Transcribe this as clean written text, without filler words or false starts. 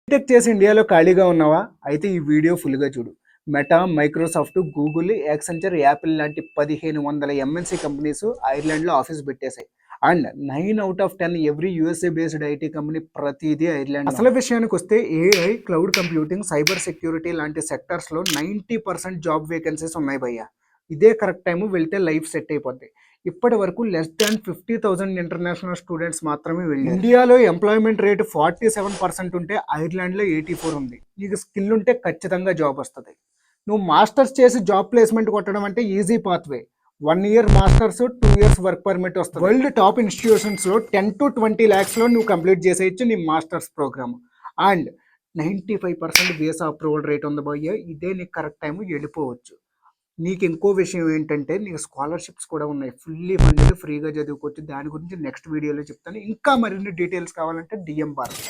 BTech చేసి ఇండియాలో ఖాళీగా ఉన్నావా? అయితే ఈ వీడియో ఫుల్‌గా చూడు. Meta, Microsoft, Google, Accenture, Apple లాంటి 1500 ఎంఎన్‌సి కంపెనీస్ ఐర్లాండ్‌లో ఆఫీస్ పెట్టేసాయి. And 9 out of 10 every USA based IT company ప్రతిదీ ఐర్లాండ్. అసలు విషయానికొస్తే AI, cloud computing, cyber security లాంటి సెక్టార్స్‌లో 90% జాబ్ వేకెన్సీస్ ఉన్నాయి భయ్యా. ఇదే కరెక్ట్ టైము, వెళ్తే లైఫ్ సెట్ అయిపోద్ది. ఇప్పటి వరకు లెస్ దాన్ 50,000 ఇంటర్నేషనల్ స్టూడెంట్స్ మాత్రమే వెళ్ళారు. ఇండియాలో ఎంప్లాయ్మెంట్ రేట్ 47% ఉంటే ఐర్లాండ్లో 84 ఉంది. నీకు స్కిల్ ఉంటే ఖచ్చితంగా జాబ్ వస్తుంది. నువ్వు మాస్టర్స్ చేసి జాబ్ ప్లేస్మెంట్ కొట్టడం అంటే easy pathway. 1 year masters, 2 years work permit వస్తుంది. వరల్డ్ టాప్ ఇన్స్టిట్యూషన్స్లో 10 to 20 lakhsలో నువ్వు కంప్లీట్ చేసేయచ్చు నీ masters programme. And 95% visa approval rate ఉంది భయ్య. ఇదే నీకు కరెక్ట్ టైము, వెళ్ళిపోవచ్చు. నీకు ఇంకో విషయం ఏంటంటే నీకు స్కాలర్షిప్స్ కూడా ఉన్నాయి. ఫుల్లీ ఫండెడ్, ఫ్రీగా చదువుకోవచ్చు. దాని గురించి నెక్స్ట్ వీడియోలో చెప్తాను. ఇంకా మరిన్ని డీటెయిల్స్ కావాలంటే డిఎం భారత్.